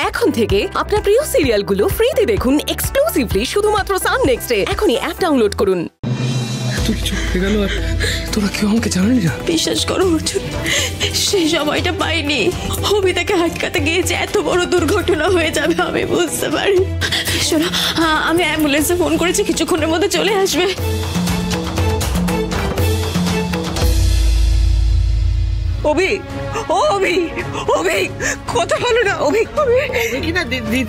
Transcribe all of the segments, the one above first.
এখন থেকে আপনার প্রিয় সিরিয়ালগুলো ফ্রিতে দেখুন এক্সক্লুসিভলি শুধুমাত্র সান নেক্সটে। এখনই অ্যাপ ডাউনলোড করুন। তোরা কেউ আমাকে জানালি না? বিশ্বাস করো অর্জুন, সেই সময়টা পাইনি। অভিতাকে আটকাতে গিয়েছে, এত বড় দুর্ঘটনা হয়ে যাবে আমি বুঝতে পারি। শোনো, আমি অ্যাম্বুলেন্সে ফোন করেছি, কিছুক্ষণের মধ্যে চলে আসবে। অভি, ও অভি, অভি কথা বলো না। অভি না দিদি,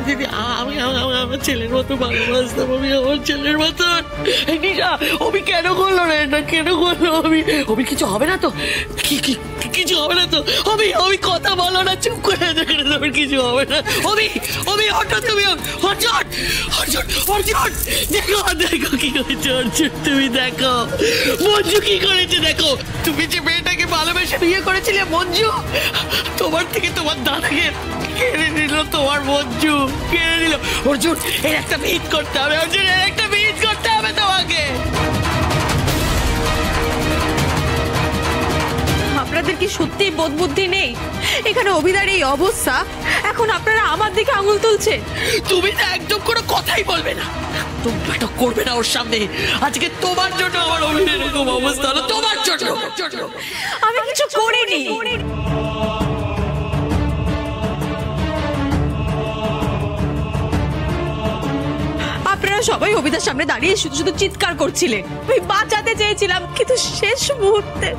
দিদি আমি আমার ছেলের মতো ভালোবাসতাম। আমি আমার ছেলের মতো। নিশা, অভি কেন করলো না এটা? কেন করলো? অভি কিছু হবে না তো? কিছু হবে না তো? অভি কথা বলো না, চুপ করে দেখে তোমার কিছু হবে না। অভি হঠাৎ তুমি অর্জুন, দেখো কি করেছে অর্জুন। তুমি দেখো মঞ্জু কি করেছে। দেখো তুমি যে মেয়েটাকে ভালোবেসে বিয়ে করেছিলে মঞ্জু, তোমার থেকে তোমার দাদাকে কেড়ে নিল। তোমার মঞ্জু কেড়ে নিল। অর্জুন এর একটা ভিত করতে হবে। অর্জুন এর একটা ভিত করতে হবে তোমাকে। আপনাদের কি সত্যি বোধ বুদ্ধি নেই? এখানে অভিদার এই অবস্থা, এখন আপনারা আমার দিকে আঙুল তুলছেন। তুমি তো একদম কোনো কথাই বলবে না, একদম নাটক করবে না ওর সামনে। আজকে তোমার জন্য আমার অভিনয়ের এরকম অবস্থা হলো, তোমার জন্য। আমি কিছু করিনি। আপনারা সবাই অভিদার সামনে দাঁড়িয়ে শুধু শুধু চিৎকার করছিলেন। আমি বাঁচাতে চেয়েছিলাম, কিন্তু শেষ মুহূর্তে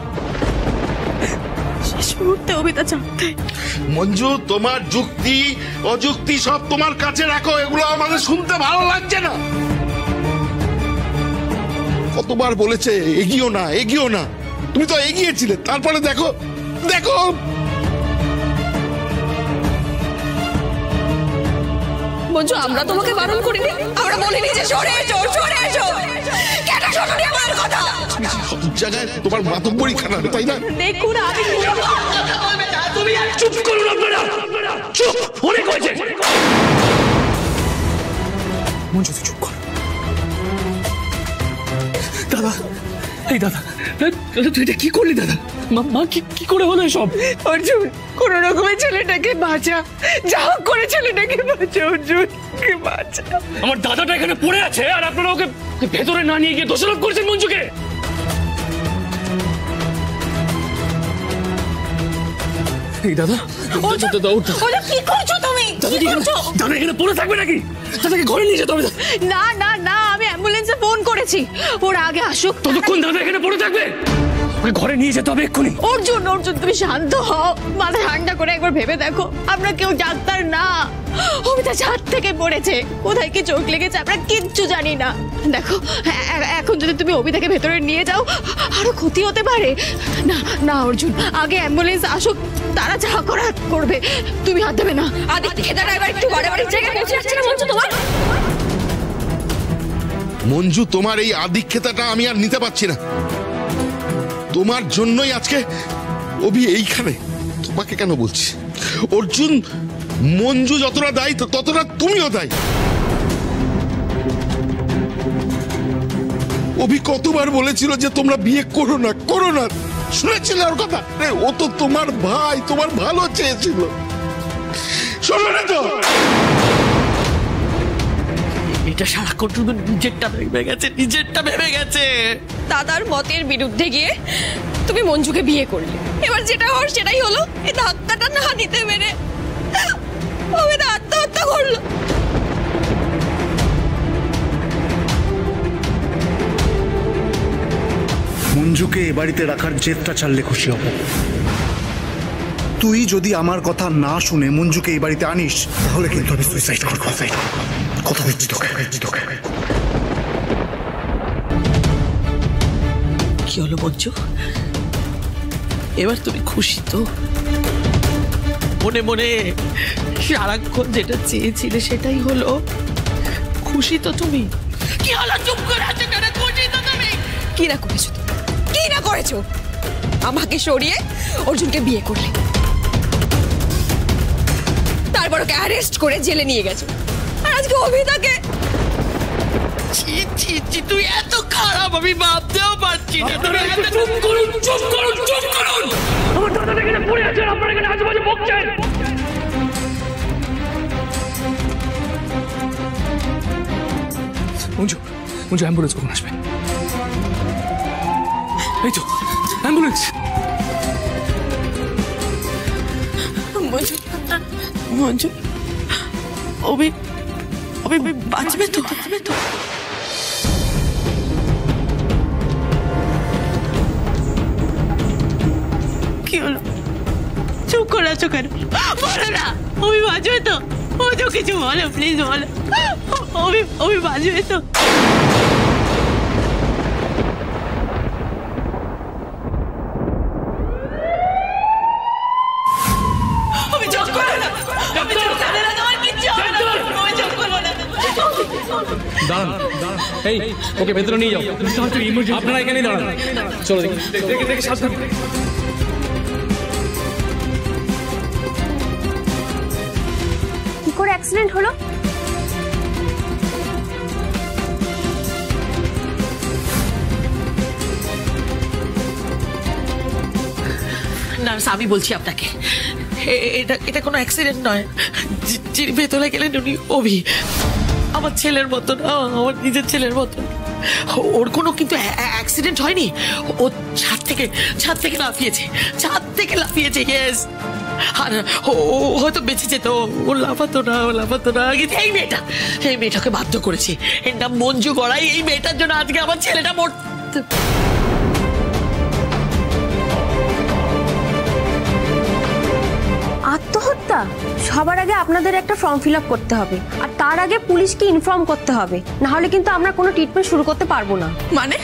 অভিদা জানতে। মঞ্জু, তোমার যুক্তি অযুক্তি সব তোমার কাছে রাখো, এগুলো আমাদের শুনতে ভালো লাগছে না। কতবার বলেছে এগিয়েও না, তুমি তো এগিয়েছিলে। তারপরে দেখো মঞ্জু, আমরা তোমাকে বারণ করিনি, আমরা বলিনি যে সরে এসো। কেন শোনোনি আমার কথা? সব জায়গায় তোমার মাতব্বরি খানা, তাই না? দেখুন তুমি চুপ করুন আপনারা, চুপ। অনেক হয়েছে। মঞ্জু তুই চুপ কর। দাদা, এই দাদা তুই এটা কি করলি? দাদা মা কি করে হলো এসব? অর্জুন কোন রকমের ছেলেটাকে বাঁচা, যা হোক করে ছেলেটাকে বাঁচা। অর্জুনকে বাঁচা। আমার দাদাটা এখানে পড়ে আছে আর আপনারা ওকে ভেতরে না নিয়ে গিয়ে দোষারোপ করেছেন মঞ্জুকে। এই দাদা, কি করছো তুমি? দাদা এখানে পড়ে থাকবে নাকি? দাদাকে ঘরে নিয়ে যেতে হবে। না, আমি অ্যাম্বুলেন্সে ফোন করেছি, ওরা আগে আসুক। ততক্ষণ দাদা এখানে পড়ে থাকবে? ঘরে নিয়ে যেতে হবে এক্ষুনি। অর্জুন তুমি শান্ত হও, মাথা ঠান্ডা করে একবার ভেবে দেখো। আমরা কেউ ডাক্তার না, অভিতা ছাদ থেকে পড়েছে, কোথায় কি চোট লেগেছে আমরা কিচ্ছু জানি না। দেখো এখন যদি তুমি অভিতাকে ভেতরে নিয়ে যাও আরো ক্ষতি হতে পারে। না অর্জুন, আগে অ্যাম্বুলেন্স আসুক, তারা যা করার করবে। তুমি হাত দেবে না। একটু বাড়াবাড়ির জায়গায় পৌঁছে যাচ্ছে না মঞ্জু তোমার। মঞ্জু, তোমার এই আধিক্যতাটা আমি আর নিতে পারছি না। তোমার জন্যই আজকে অভি এইখানে। তোমাকে কেন বলছি অর্জুন, মঞ্জু যতটা দায়ী ততটা তুমিও দায়ী। অভি কতবার বলেছিল যে তোমরা বিয়ে করো না। শুনেছিলে ওর কথা? ও তো তোমার ভাই, তোমার ভালো চেয়েছিল। শোনো না তো, এটা সারাক্ষণ শুধু নিজেরটা ভেবে গেছে। দাদার মতের বিরুদ্ধে গিয়ে তুমি মঞ্জুকে বিয়ে করলে, এবার যেটা হওয়ার সেটাই হলো। এই ধাক্কাটা না নিতে পেরে অভিদা আত্মহত্যা করলো। মঞ্জুকে এ বাড়িতে রাখার জেদটা ছাড়লে খুশি হব। তুই যদি আমার কথা না শুনে মঞ্জুকে এই বাড়িতে আনিস তাহলে কিন্তু আমি সুইসাইড করবো। কথা দিচ্ছি তোকে। কি হলো মঞ্জু, এবার তুমি খুশি তো? মনে মনে সারাক্ষণ যেটা চেয়েছিলে সেটাই হলো, খুশি তো তুমি? কি হলো চুপ করে আছো কেন? খুশি তো তুমি? কি না করেছো? আমাকে সরিয়ে অর্জুনকে বিয়ে করলে, তারপর ওকে অ্যারেস্ট করে জেলে নিয়ে গেছো, আর আজকে অভিদাকে। তুই এত খারাপ আমি ভাবতেও পারছি না। চুপ করুন। আমার দাদাটা এখানে পড়ে আছে, আপনারা এখানে আজেবাজে বকছেন। মঞ্জু মঞ্জু অ্যাম্বুলেন্স কখন আসবে? এই তো অ্যাম্বুলেন্স। মঞ্জু মঞ্জু অভি অভি বাঁচবে তো? কি হলো? চুপ করে আছো কেন? বলো না, অভি বাঁচবে তো? ও তো কিছু বলো, প্লিজ বলো। অভি বাঁচবে তো? দাঁড়ান, এই ওকে ভেতরে নিয়ে যাও। আপনারা এখানেই দাঁড়ান। চলো দেখে সাবধানে। কি করে অ্যাক্সিডেন্ট হলো? নার্স, আমি বলছি আপনাকে, এটা কোনো অ্যাক্সিডেন্ট নয়। যিনি ভেতরে গেলেন উনি অভি, আমার ছেলের মতন, আমার নিজের ছেলের মতন। ওর কোনো কিন্তু অ্যাক্সিডেন্ট হয়নি। ও ছাদ থেকে লাফিয়েছে। ইয়েস, আর ও হয়তো বেঁচে যেত। ও লাফাতো না। এই মেয়েটাকে বাধ্য করেছি। এর নাম মঞ্জু গড়াই। এই মেয়েটার জন্য আজকে আমার ছেলেটা মরতে। আত্মহত্যা? সবার আগে আপনাদের একটা ফর্ম ফিল আপ করতে হবে, আর তার আগে পুলিশকে ইনফর্ম করতে হবে, না হলে কিন্তু আমরা কোনো ট্রিটমেন্ট শুরু করতে পারবো না। মানে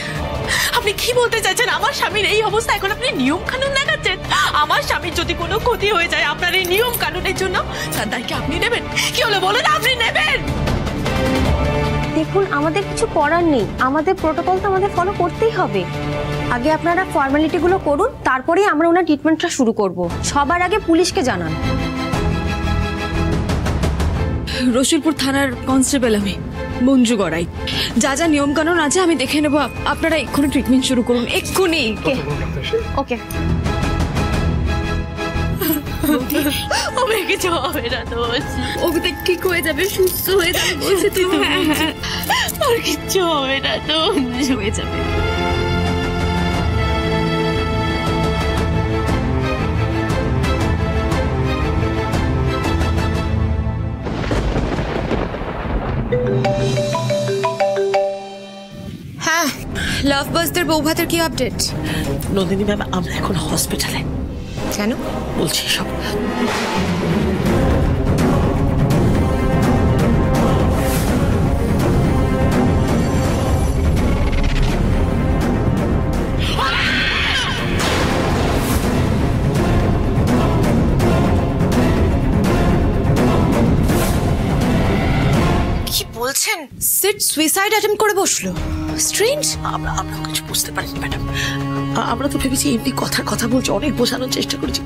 আপনি কি বলতে চাইছেন? আমার স্বামীর এই অবস্থা, এখন আপনি নিয়ম কানুন দেখাচ্ছেন? আমার স্বামীর যদি কোনো ক্ষতি হয়ে যায় আপনার এই নিয়ম কানুনের জন্য, তার দায় কি আপনি নেবেন? কি হলো বলেন, আপনি নেবেন? দেখুন, আমাদের কিছু করার নেই, আমাদের প্রোটোকল তো আমাদের ফলো করতেই হবে। আগে আপনারা ফর্মালিটিগুলো করুন, তারপরেই আমরা ওনার ট্রিটমেন্টটা শুরু করব। সবার আগে পুলিশকে জানান। রসুলপুর থানার কনস্টেবল আমি, মঞ্জু গড়াই। যা যা নিয়ম কানুন আছে আমি দেখে নেবো। আপনারা এক্ষুনি ট্রিটমেন্ট শুরু করুন, এক্ষুনি। ওকে। ওকে কিছু হবে না তো, ওকে ঠিক হয়ে যাবে, সুস্থ হয়ে যাবে বলছে তো। আর কিচ্ছু হবে না তো, হয়ে যাবে। হ্যাঁ, লাভবাজদের বৌভাতের কি আপডেট? নন্দিনী ম্যাম, আমরা এখন হসপিটালে। কেন বলছি সব? কি বলছেন? সিট সুইসাইড অ্যাটেম্প করে বসলো? স্ট্রেঞ্জ। আমরা কিছু বুঝতে পারিনি ম্যাডাম। আমরা তো ভেবেছি এমনি কথা বলছি, অনেক বোঝানোর চেষ্টা করেছি,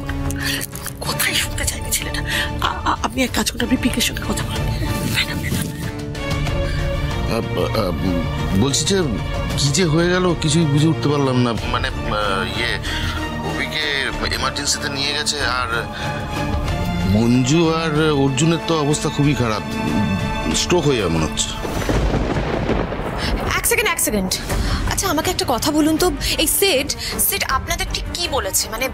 কথাই শুনতে চাইনি ছেলেটা। আপনি এক কাজ করুন, আপনি পিকের সঙ্গে কথা বলুন। বলছি যে কি যে হয়ে গেল কিছুই বুঝে উঠতে পারলাম না। মানে অভিকে এমার্জেন্সিতে নিয়ে গেছে, আর মঞ্জু আর অর্জুনের তো অবস্থা খুবই খারাপ, স্ট্রোক হয়ে যাবে মনে হচ্ছে। এক সেকেন্ড। আচ্ছা, আমাকে একটা কথা বলুন তো, এই সেট আপনাদের ঠিক কি বলেছে? মানে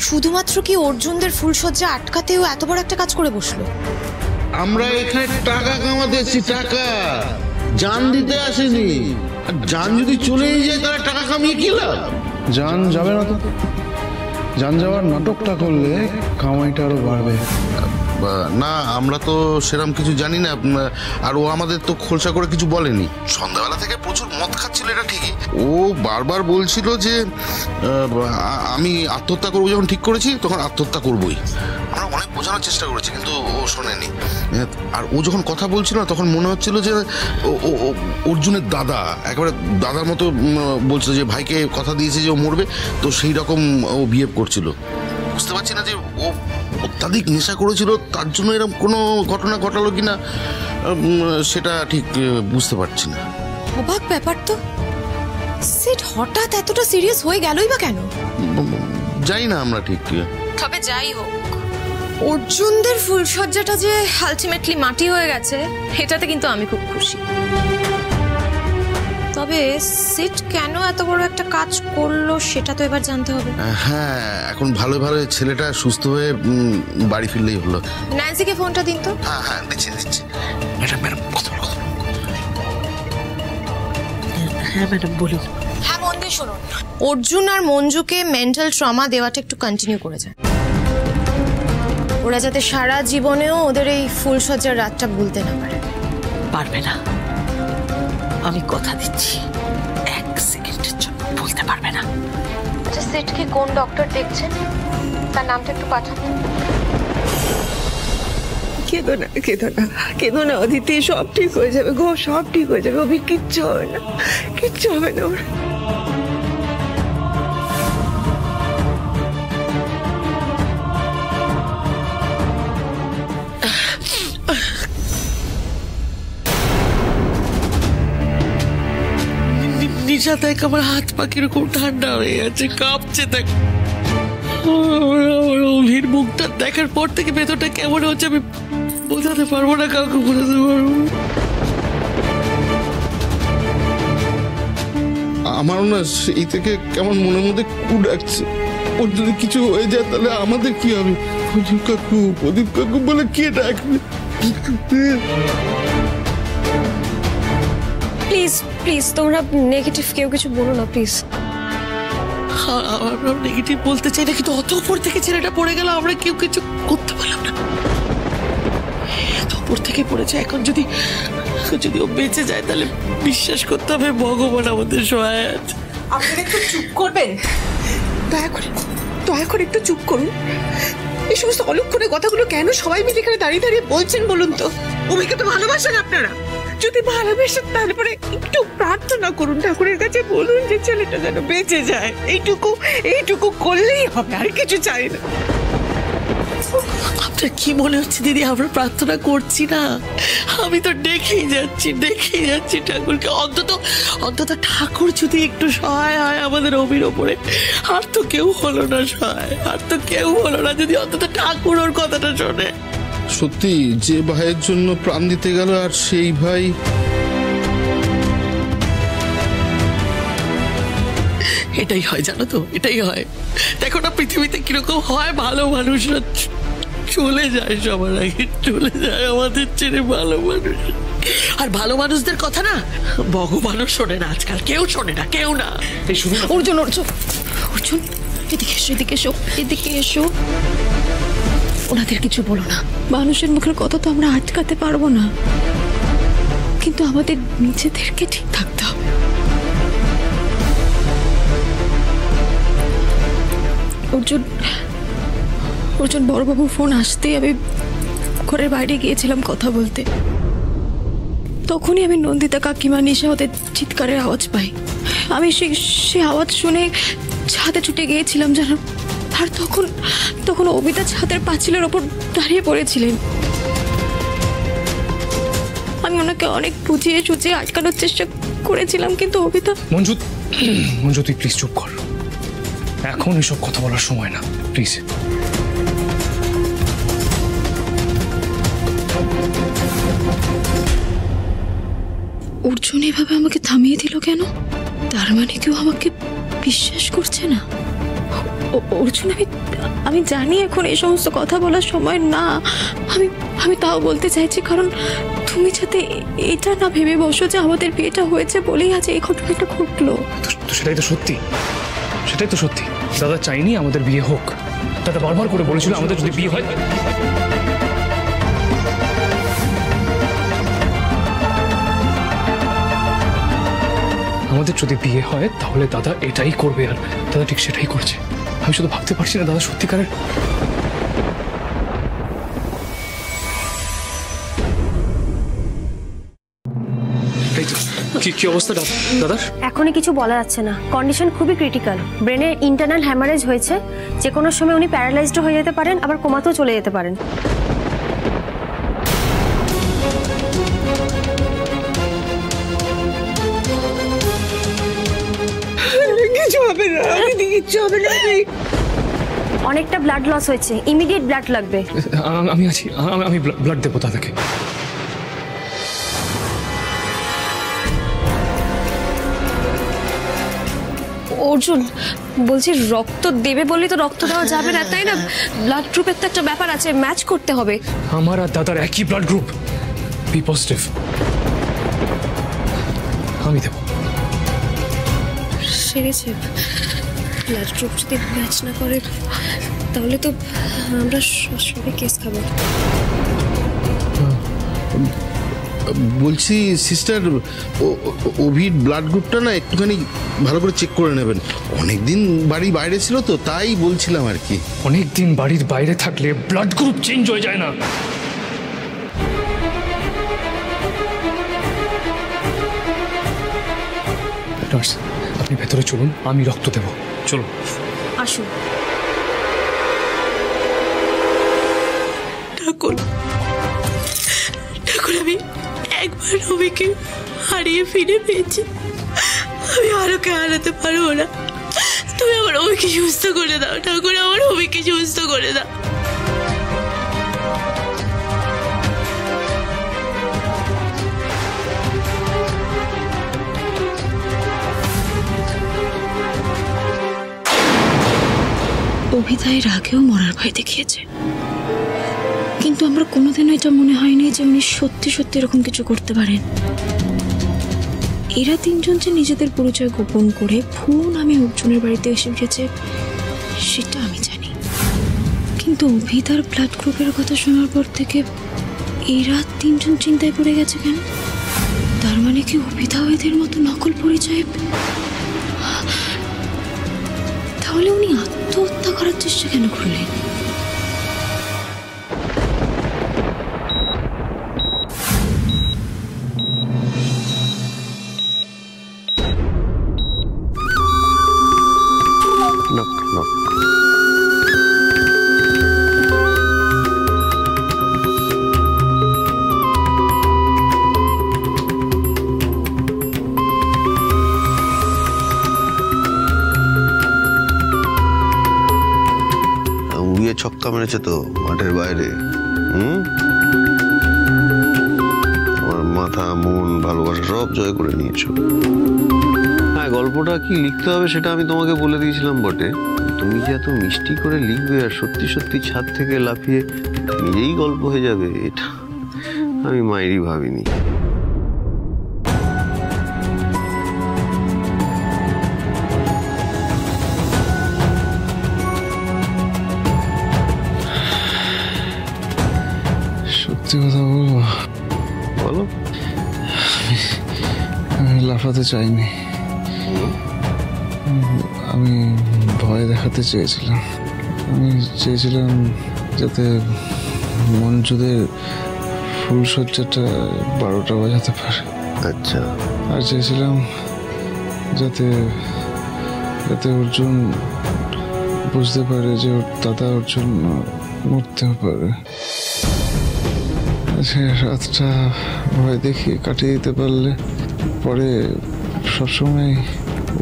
শুধুমাত্র কি অর্জুনদের ফুলসজ্জা আটকাতেও এত বড় একটা কাজ করে বসলো? আমরা এখানে টাকা কামাতে এসেছি, টাকা, জান দিতে আসেনি। আর জান যদি চলেই যায় তাহলে টাকা কামিয়ে কি লাভ? জান যাবে না তো, জান যাওয়ার নাটকটা করলে কামাইটা আরো বাড়বে। না, আমরা তো সেরকম কিছু জানি না, আর ও আমাদের তো খোলসা করে কিছু বলেনি। সন্ধ্যাবেলা থেকে প্রচুর মদ খাচ্ছিল, এটা ঠিকই। ও বারবার বলছিল যে আমি আত্মহত্যা করবো, যখন ঠিক করেছি তখন আত্মহত্যা করবোই। আমরা অনেক বোঝানোর চেষ্টা করেছি কিন্তু ও শোনেনি। আর ও যখন কথা বলছিল না তখন মনে হচ্ছিল যে অর্জুনের দাদা, একেবারে দাদার মতো বলছিল, যে ভাইকে কথা দিয়েছে যে ও মরবে, তো সেই রকম ও বিহেভ করছিল। বুঝতে পারছি না যে ও অত্যাধিক নেশা করেছিল, তার জন্য এরকম কোনো ঘটনা ঘটালো কিনা সেটা ঠিক বুঝতে পারছি না। অবাক ব্যাপার তো, সেট হঠাৎ এতটা সিরিয়াস হয়ে গেলই বা কেন? জানি না আমরা ঠিক। তবে যাই হোক, অর্জুনদের ফুলসজ্জাটা যে আলটিমেটলি মাটি হয়ে গেছে, এটাতে কিন্তু আমি খুব খুশি। তবে সিট কেন এত বড় একটা কাজ করলো সেটা তো এবার জানতে হবে। হ্যাঁ, এখন ভালো ভালো ছেলেটা সুস্থ হয়ে বাড়ি ফিরলেই হলো। ন্যান্সিকে ফোনটা দিন তো। হ্যাঁ দিচ্ছি। ম্যাডাম কথা বলো। হ্যাঁ ম্যাডাম বলুন। হ্যাঁ মন দিয়ে শুনুন, অর্জুন আর মঞ্জুকে মেন্টাল ট্রমা দেওয়াটা একটু কন্টিনিউ করে যায়, ওরা যাতে সারা জীবনেও ওদের এই ফুলসজ্জার রাতটা ভুলতে না পারে। পারবে না, আমি কথা দিচ্ছি, 1 সেকেন্ডের জন্য বলতে পারবে না। আচ্ছা সিটকে কোন ডক্টর দেখছেন, তার নামটা একটু পাঠান। কেঁদো না অদিতি, সব ঠিক হয়ে যাবে গো, সব ঠিক হয়ে যাবে। অভি কিচ্ছু হবে না, কিচ্ছু হবে না ওর। নিশা দেখ, আমার হাত পা কিরকম ঠান্ডা হয়ে আছে, কাঁপছে দেখ। অভির মুখটা দেখার পর থেকে ভেতরটা কেমন হচ্ছে আমি বোঝাতে পারবো না, কাউকে বোঝাতে পারবো না। আমারও না সেই থেকে কেমন মনের মধ্যে কুড় ডাকছে। ওর যদি কিছু হয়ে যায় তাহলে আমাদের কি হবে? প্রদীপ কাকু বলে কে ডাকবে? প্লিজ প্লিজ তোমরা নেগেটিভ কেউ কিছু বলো না প্লিজ। আমরা নেগেটিভ বলতে চাই না, কিন্তু অত উপর থেকে ছেলেটা পড়ে গেল, আমরা কেউ কিছু করতে পারলাম না। এত উপর থেকে পড়েছে, এখন যদি ও বেঁচে যায় তাহলে বিশ্বাস করতে হবে ভগবান আমাদের সহায় আছে। আপনারা একটু চুপ করবেন, দয়া করে একটু চুপ করুন। এই সমস্ত অলক্ষণে কথাগুলো কেন সবাই মিলে এখানে দাঁড়িয়ে দাঁড়িয়ে বলছেন বলুন তো? অভিকে তো ভালোবাসেন আপনারা, যদি ভালোবেসেন তারপরে একটু প্রার্থনা করুন, ঠাকুরের কাছে বলুন যে ছেলেটা যেন বেঁচে যায়। এইটুকু করলেই হবে, আর কিছু চাই না। আপনার কি মনে হচ্ছে দিদি আমরা প্রার্থনা করছি না? আমি তো দেখেই যাচ্ছি ঠাকুরকে। অন্তত ঠাকুর যদি একটু সহায় হয় আমাদের অভির ওপরে, আর তো কেউ হলো না সহায়, আর তো কেউ হলো না। যদি অন্তত ঠাকুর ওর কথাটা শোনে। সত্যি যে ভাইয়ের জন্য প্রাণ দিতে গেল, আর সেই ভাই এটাই হয় জানো তো, এটাই হয়। দেখো না পৃথিবীতে কিরকম হয়, ভালো মানুষরা চলে যায়, সবার আগে চলে যায় আমাদের ছেড়ে ভালো মানুষ। আর ভালো মানুষদের কথা না ভগবানও শোনে না আজকাল, কেউ শোনে না, কেউ না। অর্জুন এদিকে এসো। ওনাদের কিছু বলো না, মানুষের মুখের কথা তো আমরা আটকাতে পারবো না, কিন্তু আমাদের নিজেদেরকে ঠিক থাকতে হবে। অর্জুন বড়বাবু ফোন আসতেই আমি ঘরের বাইরে গিয়েছিলাম কথা বলতে। তখনই আমি নন্দিতা কাকিমা নিশা ওদের চিৎকারের আওয়াজ পাই। আমি সে আওয়াজ শুনে ছাদে ছুটে গিয়েছিলাম জানো। আর তখন অবিতা ছাদের পাঁচিলের ওপর দাঁড়িয়ে পড়েছিলেন। আমি ওনাকে অনেক বুঝিয়ে সুঝিয়ে আটকানোর চেষ্টা করেছিলাম, কিন্তু অবিতা। মঞ্জু তুই প্লিজ চুপ কর, এখন এসব কথা বলার সময় না, প্লিজ। অর্জুন এভাবে আমাকে থামিয়ে দিল কেন? তার মানে কেউ আমাকে বিশ্বাস করছে না। অর্জুন, আমি জানি এখন এই সমস্ত কথা বলার সময় না। আমি তাও বলতে চাইছি, কারণ তুমি যাতে এটা না ভেবে বসো যে আমাদের বিয়েটা হয়েছে বলেই আজ এই ঘটনাটা ঘটলো। সেটাই তো সত্যি। দাদা চাইনি আমাদের বিয়ে হোক। দাদা বারবার করে বলেছিল আমাদের যদি বিয়ে হয়, তাহলে দাদা এটাই করবে, আর দাদা ঠিক সেটাই করছে। আমি শুধু ভাবতে পারছি না দাদা সত্যিকারের। কি অবস্থা দাদার? এখনই কিছু বলা যাচ্ছে না, কন্ডিশন খুবই ক্রিটিক্যাল। ব্রেনের ইন্টারনাল হ্যামারেজ হয়েছে, যে কোনো সময় উনি প্যারালাইজড হয়ে যেতে পারেন, আবার কোমাতেও চলে যেতে পারেন। কিছু হবে না, কিচ্ছু হবে না। অনেকটা ব্লাড লস হয়েছে, ইমিডিয়েট ব্লাড লাগবে। আমি আছি, আমি ব্লাড দেবো দাদাকে। অর্জুন বলছি, রক্ত দেবে বলে তো রক্ত দেওয়া যাবে না, তাই না? ব্লাড গ্রুপের তো একটা ব্যাপার আছে, ম্যাচ করতে হবে। আমার আর দাদার একই ব্লাড গ্রুপ, বি পজিটিভ। আমি দেব। সেরেছে, ব্লাড গ্রুপ যদি ম্যাচ না করে তাহলে তো আমরা সবাই কেস খাবো। বলছি সিস্টার, অভির ব্লাড গ্রুপটা না একটুখানি ভালো করে চেক করে নেবেন। অনেকদিন বাড়ি বাইরে ছিল তো, তাই বলছিলাম আর কি। অনেকদিন বাড়ির বাইরে থাকলে ব্লাড গ্রুপ চেঞ্জ হয়ে যায় না। নার্স, আপনি ভেতরে চলুন, আমি রক্ত দেব। চলুন, আসুন। ঠাকুর, আমি একবার অভিকে হারিয়ে ফিরে পেয়েছি, আমি আরোকে হারাতে পারবো না। তুমি আমার অভিকে সুস্থ করে দাও ঠাকুর, আমার অভিকে সুস্থ করে দাও। অভিধায়ের আগেও মরার ভয় দেখিয়েছে, কিন্তু আমরা কোনোদিনও এটা মনে হয়নি যে উনি সত্যি সত্যি এরকম কিছু করতে পারেন। এরা তিনজন যে নিজেদের পরিচয় গোপন করে ভুল আমি অর্জুনের বাড়িতে এসে গেছে সেটা আমি জানি, কিন্তু অভিধার ব্লাড গ্রুপের কথা শোনার পর থেকে এরা তিনজন চিন্তায় পড়ে গেছে কেন? তার মানে কি অভিধাও এদের মতো নকল পরিচয়? তাহলে উনি আত্মহত্যা করার চেষ্টা কেন করলেন? ছক্কা মেরেছে তো মাঠের বাইরে। আমার মাথা, মন, ভালোবাসা সব জয় করে নিয়েছো। হ্যাঁ, গল্পটা কি লিখতে হবে সেটা আমি তোমাকে বলে দিয়েছিলাম বটে। তুমি যে এত মিষ্টি করে লিখবে আর সত্যি সত্যি ছাদ থেকে লাফিয়ে নিজেই গল্প হয়ে যাবে, এটা আমি মায়েরই ভাবিনি। সত্যি কথা বলবো? বলো। আমি লাফাতে চাইনি, আমি ভয় দেখাতে চেয়েছিলাম। আমি চেয়েছিলাম যাতে মঞ্জুদের ফুলসজ্জাটা 12টা বাজাতে পারে। আচ্ছা। আর চেয়েছিলাম যাতে অর্জুন বুঝতে পারে যে ওর দাদা ওর জন্য মরতেও পারে। সে রাতটা ভয় দেখিয়ে কাটিয়ে দিতে পারলে পরে সবসময়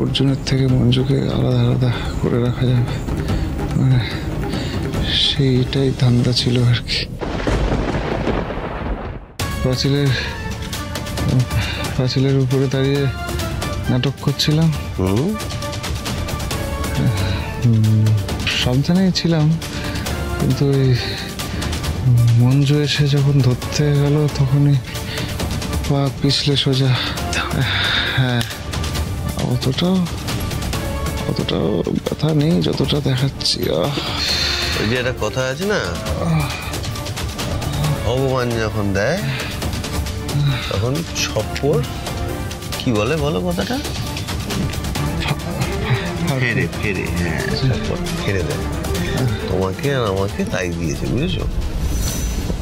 অর্জুনের থেকে মঞ্জুকে আলাদা আলাদা করে রাখা যাবে, মানে সেইটাই ধান্দা ছিল আর কি। পাঁচিলের উপরে দাঁড়িয়ে নাটক করছিলাম, সাবধানেই ছিলাম, কিন্তু ওই মঞ্জু এসে যখন ধরতে গেল তখনই পা পিছলে সোজা। হ্যাঁ, অতটাও ব্যথা নেই যতটা দেখাচ্ছি। ওই যে একটা কথা আছে না, ভগবান যখন দেয় তখন ছপ্পর কি বলে, বলো কথাটা? ফেরে। হ্যাঁ, ছপ্পর ফেরে দেয়। তোমাকে আর আমাকে তাই দিয়েছে, বুঝেছো?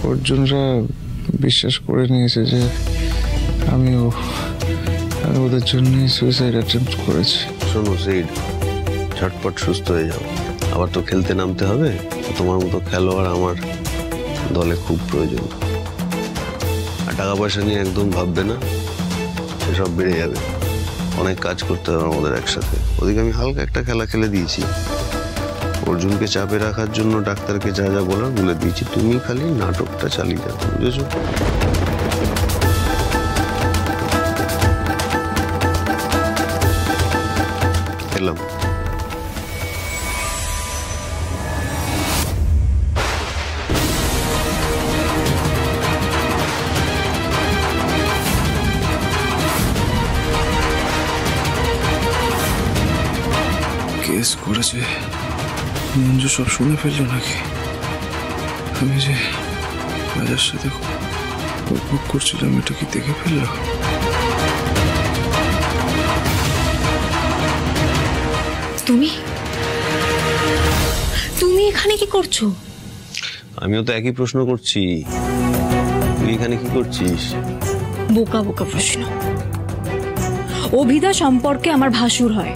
অর্জুনরা বিশ্বাস করে নিয়েছে যে আমি ওদের জন্যই সুইসাইড অ্যাটেম্প্ট করেছি। শোনো সেইড, ঝটপট সুস্থ হয়ে যাও, আবার তো খেলতে নামতে হবে। তোমার মতো খেলোয়াড় আমার দলে খুব প্রয়োজন। আর টাকা পয়সা নিয়ে একদম ভাববে না, সেসব বেড়ে যাবে। অনেক কাজ করতে হবে আমাদের একসাথে। ওদিকে আমি হালকা একটা খেলা খেলে দিয়েছি, অর্জুনকে চাপে রাখার জন্য ডাক্তারকে যা যা বলার বলে দিয়েছি। তুমি খালি নাটকটা চালিয়ে যাও, বুঝেছো? এলাম। কেস করেছে মঞ্জু সব শুনে ফেললো নাকি? আমি যে রাজার সাথে বকবক করছিলাম এটা কি দেখে ফেললো? তুমি তুমি এখানে কি করছো? আমিও তো একই প্রশ্ন করছি, তুই এখানে কি করছিস? বোকা বোকা প্রশ্ন। অভিদা সম্পর্কে আমার ভাসুর হয়,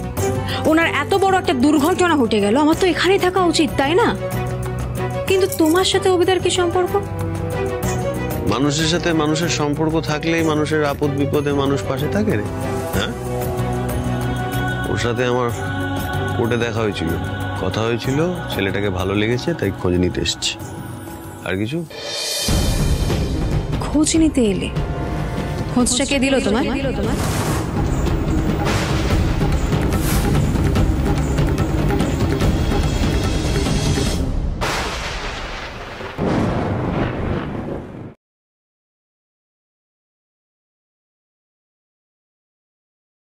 ওনার এত বড় একটা দুর্ঘটনা ঘটে গেল, আমার তো এখানেই থাকা উচিত, তাই না? কিন্তু তোমার সাথে অভিদার কি সম্পর্ক? মানুষের সাথে মানুষের সম্পর্ক থাকলেই মানুষের আপদ বিপদে মানুষ পাশে থাকে রে। হ্যাঁ, ওর সাথে আমার কোর্টে দেখা হয়েছিল, কথা হয়েছিল, ছেলেটাকে ভালো লেগেছে তাই খোঁজ নিতে এসেছি। আর কিছু? খোঁজ নিতে এলে? খোঁজটা কে দিল তোমার?